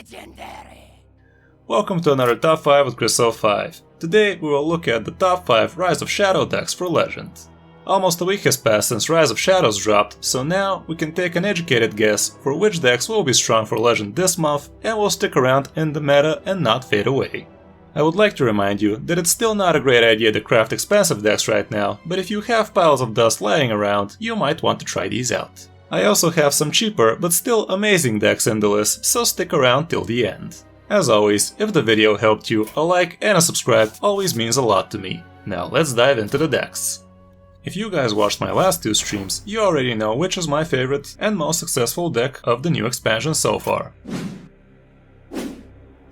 Legendary! Welcome to another Top 5 with Kris O Five. Today we will look at the top 5 Rise of Shadow decks for Legend. Almost a week has passed since Rise of Shadows dropped, so now we can take an educated guess for which decks will be strong for Legend this month and will stick around in the meta and not fade away. I would like to remind you that it's still not a great idea to craft expensive decks right now, but if you have piles of dust lying around, you might want to try these out. I also have some cheaper but still amazing decks in the list, so stick around till the end. As always, if the video helped you, a like and a subscribe always means a lot to me. Now let's dive into the decks. If you guys watched my last two streams, you already know which is my favorite and most successful deck of the new expansion so far.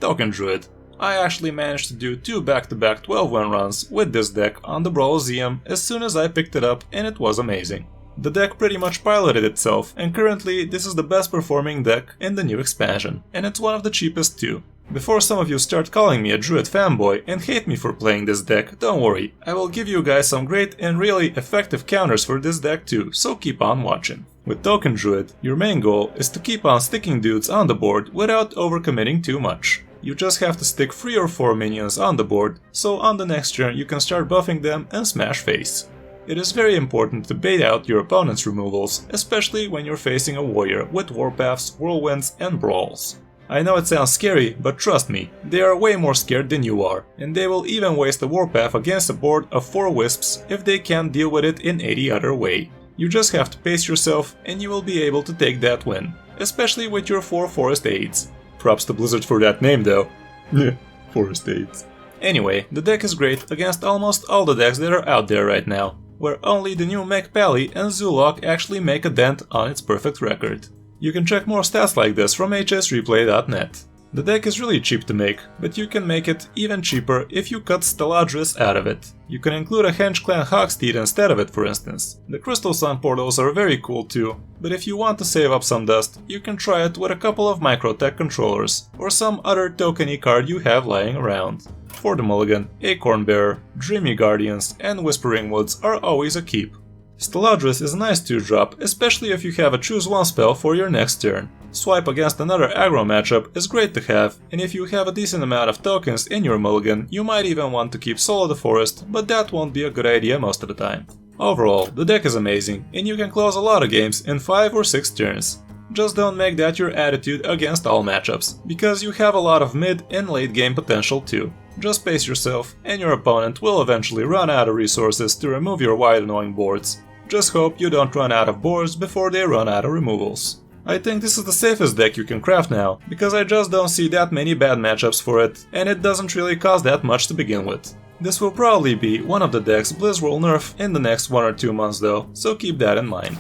Token Druid. I actually managed to do two back-to-back 12-1 runs with this deck on the Brawlseum as soon as I picked it up, and it was amazing. The deck pretty much piloted itself, and currently this is the best performing deck in the new expansion, and it's one of the cheapest too. Before some of you start calling me a Druid fanboy and hate me for playing this deck, don't worry, I will give you guys some great and really effective counters for this deck too, so keep on watching. With Token Druid, your main goal is to keep on sticking dudes on the board without overcommitting too much. You just have to stick 3 or 4 minions on the board, so on the next turn you can start buffing them and smash face. It is very important to bait out your opponent's removals, especially when you're facing a warrior with warpaths, whirlwinds and brawls. I know it sounds scary, but trust me, they are way more scared than you are, and they will even waste a warpath against a board of 4 wisps if they can't deal with it in any other way. You just have to pace yourself and you will be able to take that win, especially with your 4 forest aids. Props to Blizzard for that name though. Yeah, forest aids. Anyway, the deck is great against almost all the decks that are out there right now, where only the new Mech Paladin and Zoolock actually make a dent on its perfect record. You can check more stats like this from hsreplay.net. The deck is really cheap to make, but you can make it even cheaper if you cut Steladris out of it. You can include a Henge Clan Hogsteed instead of it, for instance. The Crystal Sun portals are very cool too, but if you want to save up some dust, you can try it with a couple of Microtech controllers, or some other tokeny card you have lying around. For the Mulligan, Acorn Bearer, Dreamy Guardians and Whispering Woods are always a keep. Steladris is a nice 2-drop, especially if you have a choose one spell for your next turn. Swipe against another aggro matchup is great to have, and if you have a decent amount of tokens in your mulligan, you might even want to keep Soul of the Forest, but that won't be a good idea most of the time. Overall, the deck is amazing, and you can close a lot of games in 5 or 6 turns. Just don't make that your attitude against all matchups, because you have a lot of mid and late game potential too. Just pace yourself, and your opponent will eventually run out of resources to remove your wide annoying boards. Just hope you don't run out of boards before they run out of removals. I think this is the safest deck you can craft now, because I just don't see that many bad matchups for it, and it doesn't really cost that much to begin with. This will probably be one of the decks Blizz will nerf in the next 1 or 2 months though, so keep that in mind.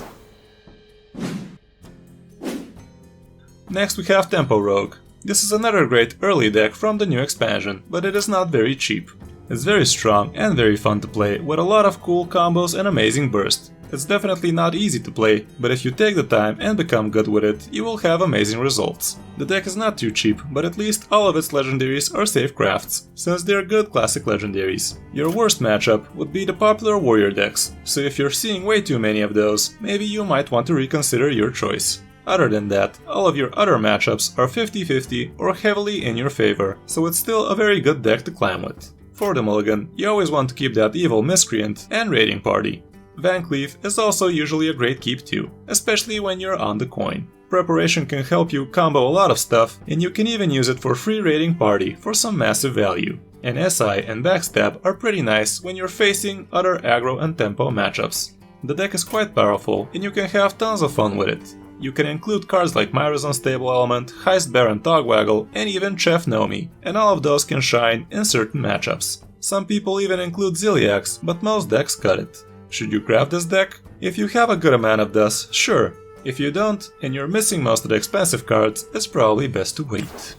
Next we have Tempo Rogue. This is another great early deck from the new expansion, but it is not very cheap. It's very strong and very fun to play, with a lot of cool combos and amazing burst. It's definitely not easy to play, but if you take the time and become good with it, you will have amazing results. The deck is not too cheap, but at least all of its legendaries are safe crafts, since they're good classic legendaries. Your worst matchup would be the popular warrior decks, so if you're seeing way too many of those, maybe you might want to reconsider your choice. Other than that, all of your other matchups are 50-50 or heavily in your favor, so it's still a very good deck to climb with. For the Mulligan, you always want to keep that evil miscreant and raiding party. Van Cleef is also usually a great keep too, especially when you're on the coin. Preparation can help you combo a lot of stuff, and you can even use it for free raiding party for some massive value. And SI and Backstab are pretty nice when you're facing other aggro and tempo matchups. The deck is quite powerful, and you can have tons of fun with it. You can include cards like Myra's Unstable Element, Heist Baron Togwaggle, and even Chef Nomi, and all of those can shine in certain matchups. Some people even include Ziliax, but most decks cut it. Should you craft this deck? If you have a good amount of dust, sure. If you don't, and you're missing most of the expensive cards, it's probably best to wait.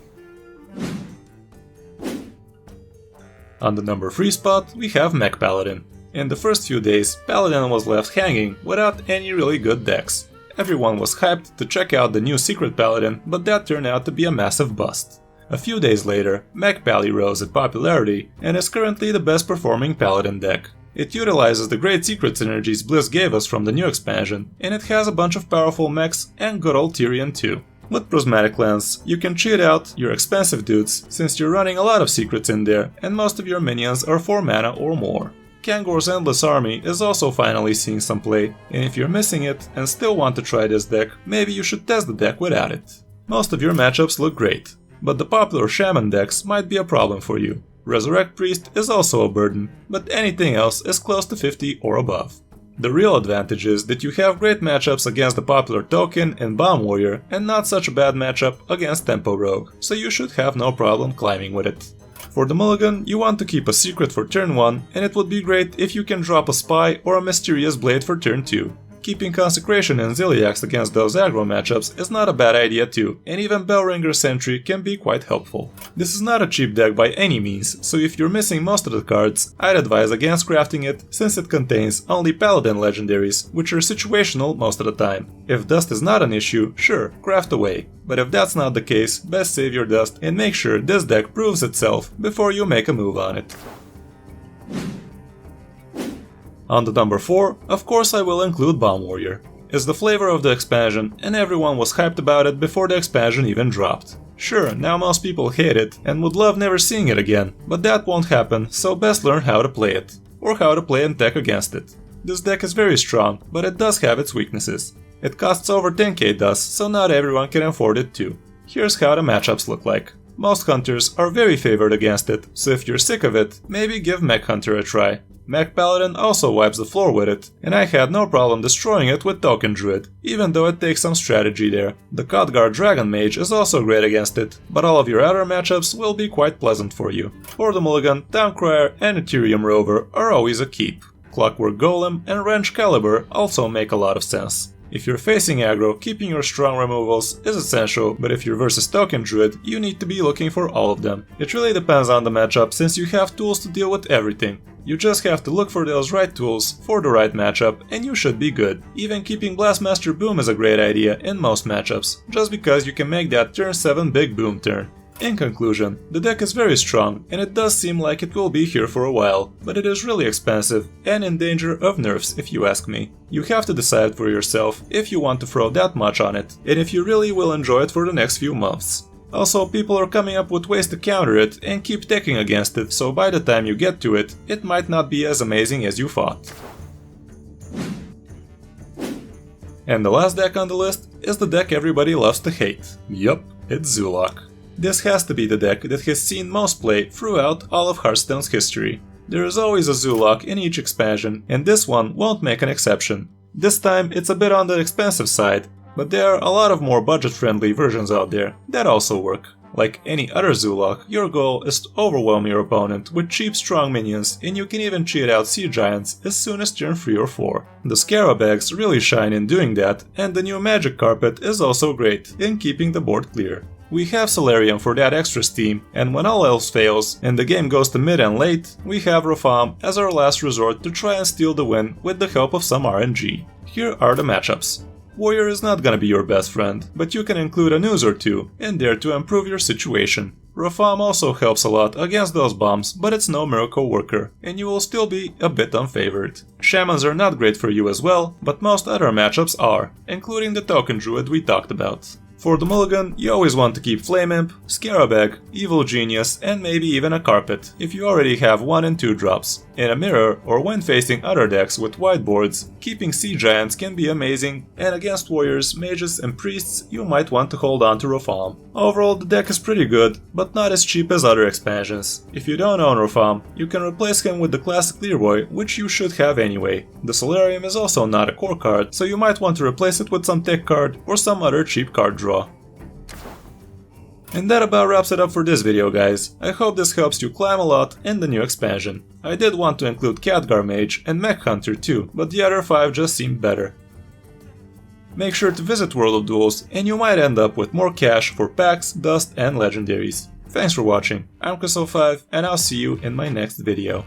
On the number 3 spot, we have Mech Paladin. In the first few days, Paladin was left hanging without any really good decks. Everyone was hyped to check out the new Secret Paladin, but that turned out to be a massive bust. A few days later, Mech Paladin rose in popularity and is currently the best performing Paladin deck. It utilizes the great secret synergies Blizz gave us from the new expansion, and it has a bunch of powerful mechs and good old Tyrion too. With Prismatic Lens, you can cheat out your expensive dudes since you're running a lot of secrets in there and most of your minions are 4 mana or more. Kangor's Endless Army is also finally seeing some play, and if you're missing it and still want to try this deck, maybe you should test the deck without it. Most of your matchups look great, but the popular Shaman decks might be a problem for you. Resurrect Priest is also a burden, but anything else is close to 50 or above. The real advantage is that you have great matchups against the popular Token and Bomb Warrior and not such a bad matchup against Tempo Rogue, so you should have no problem climbing with it. For the Mulligan, you want to keep a secret for turn 1, and it would be great if you can drop a Spy or a Mysterious Blade for turn 2. Keeping Consecration and Ziliax against those aggro matchups is not a bad idea too, and even Bellringer Sentry can be quite helpful. This is not a cheap deck by any means, so if you're missing most of the cards, I'd advise against crafting it since it contains only Paladin legendaries, which are situational most of the time. If dust is not an issue, sure, craft away. But if that's not the case, best save your dust and make sure this deck proves itself before you make a move on it. On the number 4, of course I will include Bomb Warrior. It's the flavor of the expansion and everyone was hyped about it before the expansion even dropped. Sure, now most people hate it and would love never seeing it again, but that won't happen, so best learn how to play it. Or how to play and tech against it. This deck is very strong, but it does have its weaknesses. It costs over 10k dust, so not everyone can afford it too. Here's how the matchups look like. Most hunters are very favored against it, so if you're sick of it, maybe give Mech Hunter a try. Mech Paladin also wipes the floor with it, and I had no problem destroying it with Token Druid, even though it takes some strategy there. The Khadgar Mage is also great against it, but all of your other matchups will be quite pleasant for you. For the Mulligan, Towncrier and Ethereum Rover are always a keep. Clockwork Golem and Wrench Caliber also make a lot of sense. If you're facing aggro, keeping your strong removals is essential, but if you're versus Token Druid, you need to be looking for all of them. It really depends on the matchup since you have tools to deal with everything. You just have to look for those right tools for the right matchup and you should be good. Even keeping Blastmaster Boom is a great idea in most matchups, just because you can make that turn 7 big boom turn. In conclusion, the deck is very strong and it does seem like it will be here for a while, but it is really expensive and in danger of nerfs if you ask me. You have to decide for yourself if you want to throw that much on it and if you really will enjoy it for the next few months. Also, people are coming up with ways to counter it and keep teching against it, so by the time you get to it, it might not be as amazing as you thought. And the last deck on the list is the deck everybody loves to hate. Yup, it's Zoolock. This has to be the deck that has seen most play throughout all of Hearthstone's history. There is always a Zoolock in each expansion, and this one won't make an exception. This time it's a bit on the expensive side, but there are a lot of more budget-friendly versions out there that also work. Like any other Zoolock, your goal is to overwhelm your opponent with cheap strong minions, and you can even cheat out Sea Giants as soon as turn 3 or 4. The Scarab eggs really shine in doing that, and the new Magic Carpet is also great in keeping the board clear. We have Solarium for that extra steam, and when all else fails and the game goes to mid and late, we have Rafam as our last resort to try and steal the win with the help of some RNG. Here are the matchups. Warrior is not gonna be your best friend, but you can include a news or two in there to improve your situation. Rafam also helps a lot against those bombs, but it's no miracle worker, and you will still be a bit unfavored. Shamans are not great for you as well, but most other matchups are, including the Token Druid we talked about. For the Mulligan, you always want to keep Flame Imp, Scarab Egg, Evil Genius, and maybe even a Carpet, if you already have 1 and 2 drops. In a mirror, or when facing other decks with white boards, keeping Sea Giants can be amazing, and against Warriors, Mages, and Priests, you might want to hold on to Rafam. Overall, the deck is pretty good, but not as cheap as other expansions. If you don't own Rafam, you can replace him with the classic Leroy, which you should have anyway. The Solarium is also not a core card, so you might want to replace it with some tech card or some other cheap card draw. And that about wraps it up for this video, guys. I hope this helps you climb a lot in the new expansion. I did want to include Khadgar Mage and Mech Hunter too, but the other 5 just seemed better. Make sure to visit World of Duels and you might end up with more cash for packs, dust and legendaries. Thanks for watching, I'm Kris O Five and I'll see you in my next video.